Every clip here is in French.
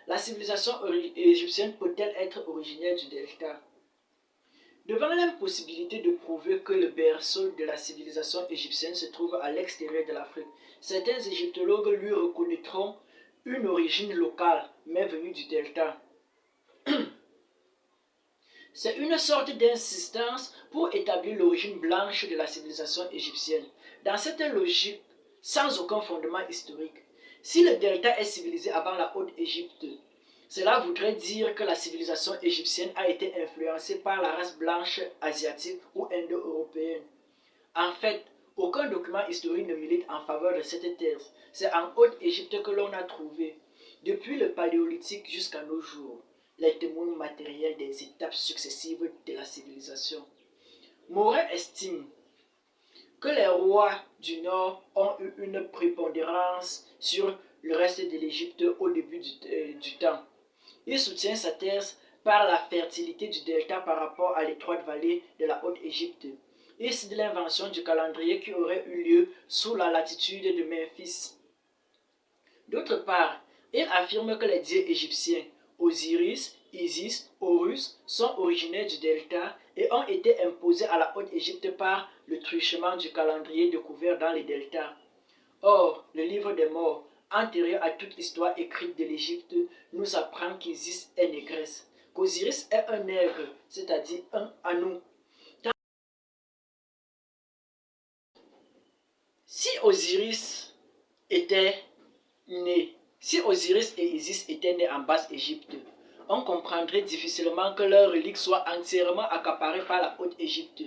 la civilisation égyptienne peut-elle être originaire du delta? Devant l'impossibilité de prouver que le berceau de la civilisation égyptienne se trouve à l'extérieur de l'Afrique, certains égyptologues lui reconnaîtront une origine locale, mais venue du delta. C'est une sorte d'insistance pour établir l'origine blanche de la civilisation égyptienne. Dans cette logique, sans aucun fondement historique, si le delta est civilisé avant la Haute-Égypte, cela voudrait dire que la civilisation égyptienne a été influencée par la race blanche asiatique ou indo-européenne. En fait, aucun document historique ne milite en faveur de cette thèse. C'est en Haute-Égypte que l'on a trouvé, depuis le Paléolithique jusqu'à nos jours, les témoins matériels des étapes successives de la civilisation. Moret estime que les rois du Nord ont eu une prépondérance sur le reste de l'Égypte au début du temps. Il soutient sa thèse par la fertilité du delta par rapport à l'étroite vallée de la Haute-Égypte. Il cite l'invention du calendrier qui aurait eu lieu sous la latitude de Memphis. D'autre part, il affirme que les dieux égyptiens, Osiris, Isis, Horus, sont originaires du delta et ont été imposés à la Haute-Égypte par le truchement du calendrier découvert dans les deltas. Or, le livre des morts, antérieur à toute histoire écrite de l'Égypte, nous apprend qu'Isis est négresse, qu'Osiris est un nègre, c'est-à-dire un anou. Si Osiris et Isis étaient nés en Basse-Égypte, on comprendrait difficilement que leurs reliques soient entièrement accaparées par la Haute-Égypte.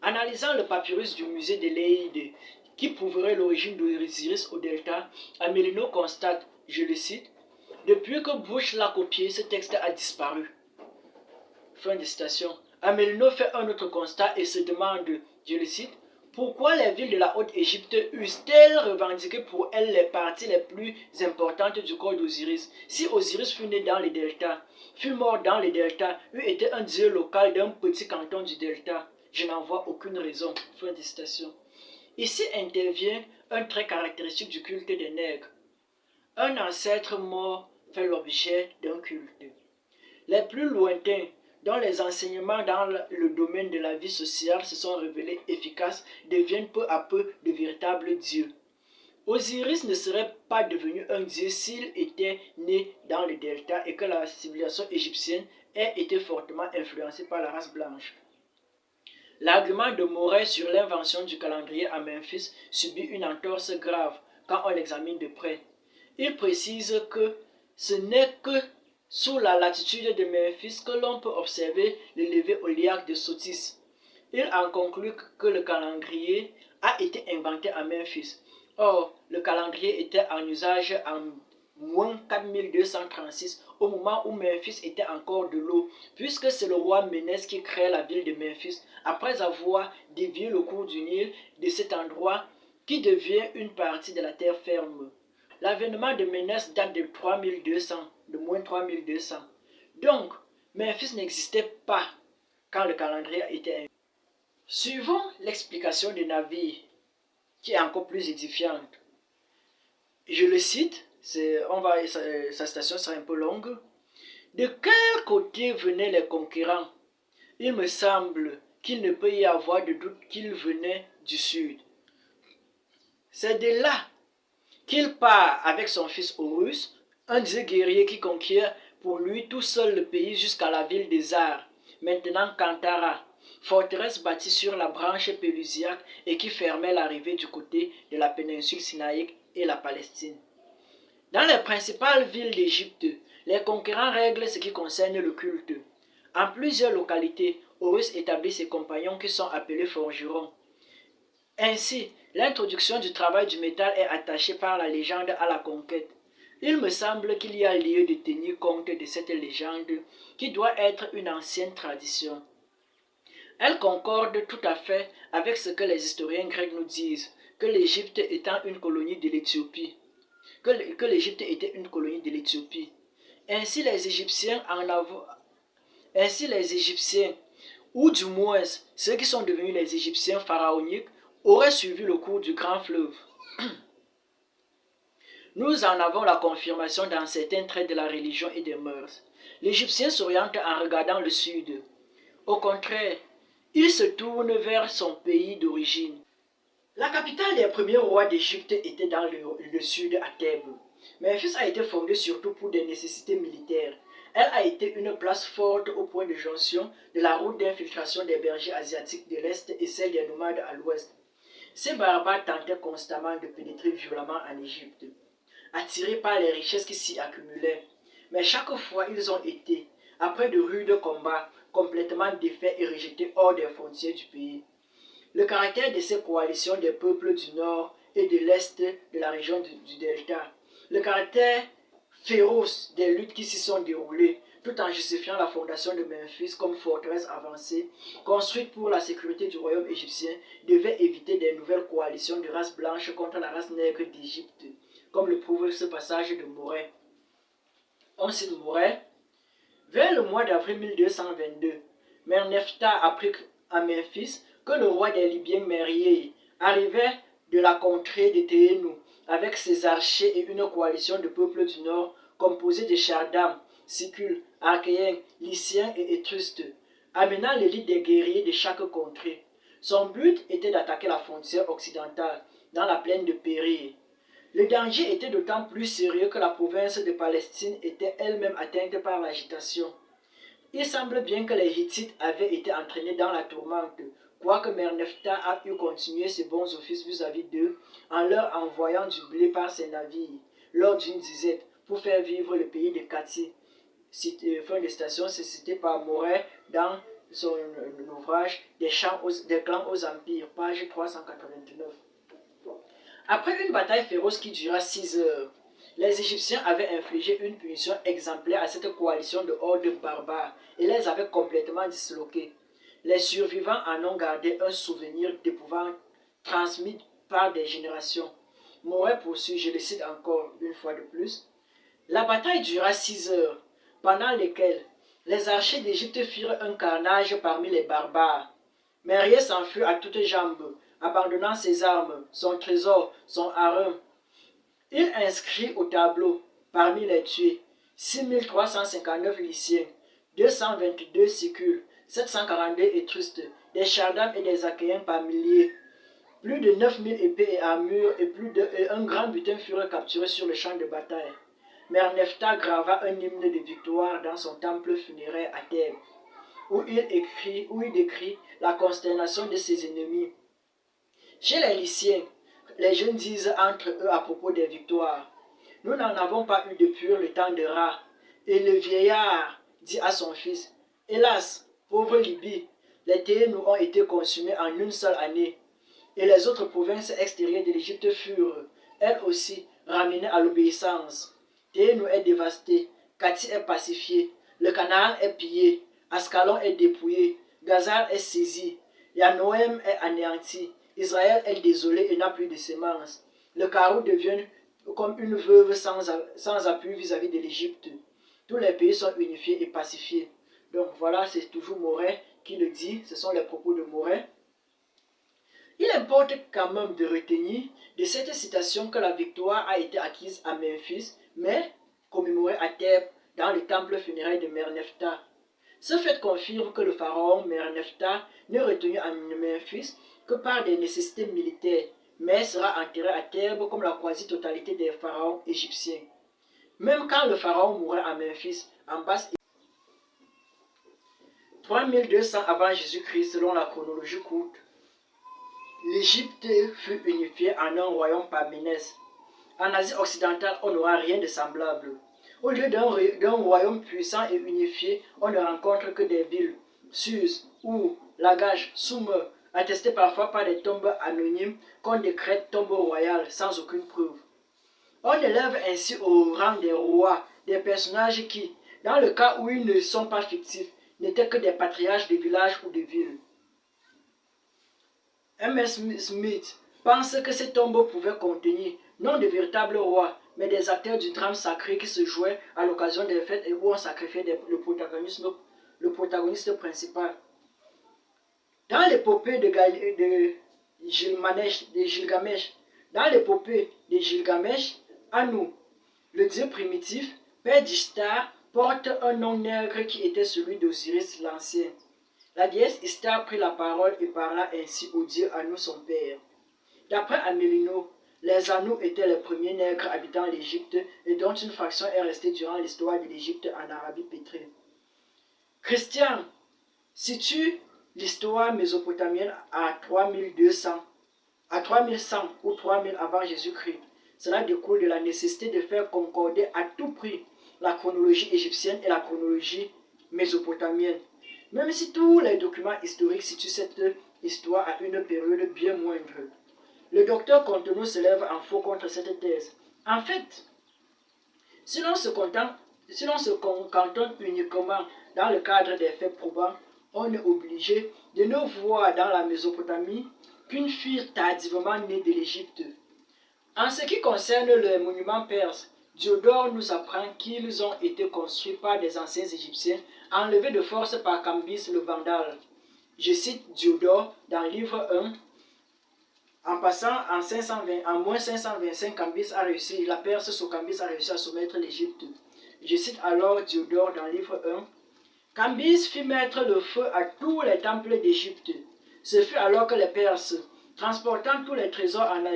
Analysant le papyrus du musée de l'Éide, qui prouverait l'origine d'Osiris au delta, Amélino constate, je le cite, « Depuis que Bush l'a copié, ce texte a disparu. » Fin de citation. Amélino fait un autre constat et se demande, je le cite, pourquoi les villes de la Haute-Égypte eussent-elles revendiqué pour elles les parties les plus importantes du corps d'Osiris? Si Osiris fut né dans les deltas, fut mort dans les deltas, eût été un dieu local d'un petit canton du delta, je n'en vois aucune raison. Fin de citation. Ici intervient un trait caractéristique du culte des nègres. Un ancêtre mort fait l'objet d'un culte. Les plus lointains, dont les enseignements dans le domaine de la vie sociale se sont révélés efficaces, deviennent peu à peu de véritables dieux. Osiris ne serait pas devenu un dieu s'il était né dans le delta et que la civilisation égyptienne ait été fortement influencée par la race blanche. L'argument de Moret sur l'invention du calendrier à Memphis subit une entorse grave quand on l'examine de près. Il précise que ce n'est que sous la latitude de Memphis que l'on peut observer le lever oléaque de Sotis. Il en conclut que le calendrier a été inventé à Memphis. Or, le calendrier était en usage en moins 4236 au moment où Memphis était encore de l'eau, puisque c'est le roi Ménès qui crée la ville de Memphis après avoir dévié le cours du Nil de cet endroit qui devient une partie de la terre ferme. L'avènement de Ménès date de 3200, de moins 3200. Donc, Memphis n'existait pas quand le calendrier a été inventé. Suivons l'explication de Navi, qui est encore plus édifiante. Je le cite, sa citation sera un peu longue. De quel côté venaient les conquérants? Il me semble qu'il ne peut y avoir de doute qu'ils venaient du sud. C'est de là qu'il part avec son fils Horus, un dieu guerrier qui conquiert pour lui tout seul le pays jusqu'à la ville des Arts, maintenant Kantara, forteresse bâtie sur la branche pélusiaque et qui fermait l'arrivée du côté de la péninsule sinaïque et la Palestine. Dans les principales villes d'Égypte, les conquérants règlent ce qui concerne le culte. En plusieurs localités, Horus établit ses compagnons qui sont appelés forgerons. Ainsi, l'introduction du travail du métal est attachée par la légende à la conquête. Il me semble qu'il y a lieu de tenir compte de cette légende qui doit être une ancienne tradition. Elle concorde tout à fait avec ce que les historiens grecs nous disent, que l'Égypte étant une colonie de l'Éthiopie. Que l'Égypte était une colonie de l'Éthiopie. Ainsi les Égyptiens, ou du moins ceux qui sont devenus les Égyptiens pharaoniques, auraient suivi le cours du grand fleuve. Nous en avons la confirmation dans certains traits de la religion et des mœurs. L'Égyptien s'oriente en regardant le sud. Au contraire, il se tourne vers son pays d'origine. La capitale des premiers rois d'Égypte était dans le sud, à Thèbes. Memphis a été fondée surtout pour des nécessités militaires. Elle a été une place forte au point de jonction de la route d'infiltration des bergers asiatiques de l'Est et celle des nomades à l'Ouest. Ces barbares tentaient constamment de pénétrer violemment en Égypte, attirés par les richesses qui s'y accumulaient. Mais chaque fois, ils ont été, après de rudes combats, complètement défaits et rejetés hors des frontières du pays. Le caractère de ces coalitions des peuples du nord et de l'est de la région du delta, le caractère féroce des luttes qui s'y sont déroulées, tout en justifiant la fondation de Memphis comme forteresse avancée, construite pour la sécurité du royaume égyptien, devait éviter des nouvelles coalitions de race blanche contre la race nègre d'Égypte, comme le prouve ce passage de Morey. On cite Morey. Vers le mois d'avril 1222, Merneptah apprit à Memphis que le roi des Libyens Mérié arrivait de la contrée de Théénou avec ses archers et une coalition de peuples du nord composée de Chardam, Sicules, Archéens, Lyciens et Étrusques, amenant l'élite des guerriers de chaque contrée. Son but était d'attaquer la frontière occidentale dans la plaine de Péri. Le danger était d'autant plus sérieux que la province de Palestine était elle-même atteinte par l'agitation. Il semble bien que les Hittites avaient été entraînés dans la tourmente, quoique Merneptah a pu continuer ses bons offices vis-à-vis d'eux en leur envoyant du blé par ses navires lors d'une disette pour faire vivre le pays de Katy. Fin de citation, c'est cité par Morey dans son ouvrage des clans aux empires, page 389. Après une bataille féroce qui dura 6 heures, les Égyptiens avaient infligé une punition exemplaire à cette coalition de hordes barbares et les avaient complètement disloqués. Les survivants en ont gardé un souvenir d'épouvante transmis par des générations. Morey poursuit, je le cite encore une fois de plus. La bataille dura 6 heures, pendant lesquelles les archers d'Égypte firent un carnage parmi les barbares. Mérié s'enfuit à toutes jambes, abandonnant ses armes, son trésor, son harem. Il inscrit au tableau, parmi les tués, 6359 Lyciens, 222 Sicules, 742 Étrusques, des Chardam et des Achéens par milliers. Plus de 9000 épées et armures et un grand butin furent capturés sur le champ de bataille. Merneptah grava un hymne de victoire dans son temple funéraire à Thèbes, où il décrit la consternation de ses ennemis. Chez les Lyciens, les jeunes disent entre eux à propos des victoires: nous n'en avons pas eu depuis le temps de Ra. Et le vieillard dit à son fils: hélas, pauvre Libye, les Théénou ont été consumés en une seule année. Et les autres provinces extérieures de l'Égypte furent, elles aussi, ramenées à l'obéissance. Théénou est dévasté, Katy est pacifié, le Canaan est pillé, Ascalon est dépouillé, Gazar est saisi, Yanoëm est anéanti, Israël est désolé et n'a plus de semences. Le carreau devient comme une veuve sans appui vis-à-vis de l'Égypte. Tous les pays sont unifiés et pacifiés. Donc voilà, c'est toujours Morey qui le dit, ce sont les propos de Morey. Il importe quand même de retenir de cette citation que la victoire a été acquise à Memphis, mais commémorée à Thèbes dans le temple funéraire de Merneptah. Ce fait confirme que le pharaon Merneptah n'est retenu à Memphis que par des nécessités militaires, mais sera enterré à Thèbes comme la quasi-totalité des pharaons égyptiens. Même quand le pharaon mourrait à Memphis, en basse 3200 avant Jésus-Christ selon la chronologie courte, l'Égypte fut unifiée en un royaume par Ménès. En Asie occidentale, on n'aura rien de semblable. Au lieu d'un royaume puissant et unifié, on ne rencontre que des villes, Suse, Our, Lagash, Sumer, attestées parfois par des tombes anonymes qu'on décrète tombes royales sans aucune preuve. On élève ainsi au rang des rois des personnages qui, dans le cas où ils ne sont pas fictifs, n'étaient que des patriarches de villages ou de villes. M.S. Smith pense que ces tombeaux pouvaient contenir non de véritables rois, mais des acteurs du drame sacré qui se jouaient à l'occasion des fêtes et où on sacrifiait le protagoniste principal. Dans l'épopée de Gilgamesh, Anu, le dieu primitif, père d'Ishtar, porte un nom nègre qui était celui d'Osiris l'Ancien. La déesse Ishtar prit la parole et parla ainsi au dieu Anu son père. D'après Amélino, les Anu étaient les premiers nègres habitant l'Égypte et dont une fraction est restée durant l'histoire de l'Égypte en Arabie pétrée. Christian situe l'histoire mésopotamienne à 3100 ou 3000 avant Jésus-Christ. Cela découle de la nécessité de faire concorder à tout prix la chronologie égyptienne et la chronologie mésopotamienne. Même si tous les documents historiques situent cette histoire à une période bien moindre. Le docteur Contenot se lève en faux contre cette thèse. En fait, si l'on se cantonne uniquement dans le cadre des faits probants, on est obligé de ne voir dans la Mésopotamie qu'une fille tardivement née de l'Égypte. En ce qui concerne les monuments perses, Diodore nous apprend qu'ils ont été construits par des anciens Égyptiens, enlevés de force par Cambis le Vandale. Je cite Diodore dans le livre 1. En passant en moins 525, la Perse sous Cambis a réussi à soumettre l'Égypte. Je cite alors Diodore dans le livre 1. Cambis fit mettre le feu à tous les temples d'Égypte. Ce fut alors que les Perses, transportant tous les trésors en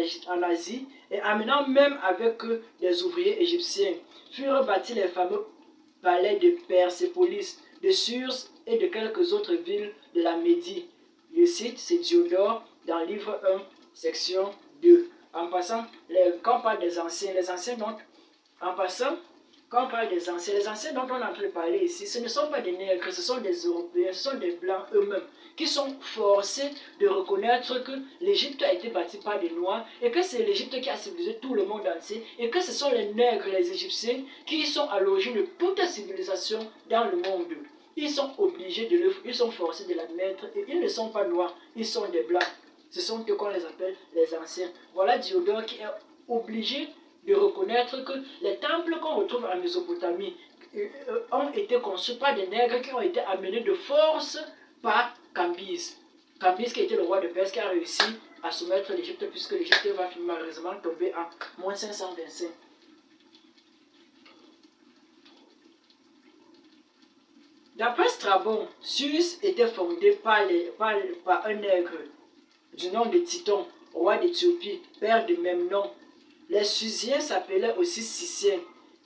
Asie et amenant même avec eux des ouvriers égyptiens, furent bâtis les fameux palais de Persépolis, de Surs et de quelques autres villes de la Médie. Je cite, c'est Diodore dans le livre 1, section 2. En passant, quand on parle des anciens, quand on parle des anciens, les anciens dont on est en train de parler ici, ce ne sont pas des nègres, ce sont des Européens, ce sont des blancs eux-mêmes, qui sont forcés de reconnaître que l'Égypte a été bâtie par des noirs, et que c'est l'Égypte qui a civilisé tout le monde entier, et que ce sont les nègres, les Égyptiens, qui sont à l'origine de toute civilisation dans le monde. Ils sont obligés ils sont forcés de l'admettre, et ils ne sont pas noirs, ils sont des blancs. Ce sont eux qu'on les appelle les anciens. Voilà Diodore qui est obligé de reconnaître que les temples qu'on retrouve en Mésopotamie ont été conçus par des nègres qui ont été amenés de force par Cambis. Cambis qui était le roi de Perse qui a réussi à soumettre l'Égypte puisque l'Égypte va malheureusement tomber en moins 525. D'après Strabon, Sus était fondé par un nègre du nom de Titon, roi d'Éthiopie, père de Memnon. Les Susiens s'appelaient aussi Sissiens.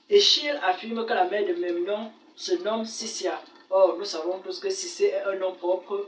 Échille affirme que la mère de Memnon se nomme Sissia. Or, nous savons tous que Sissé est un nom propre.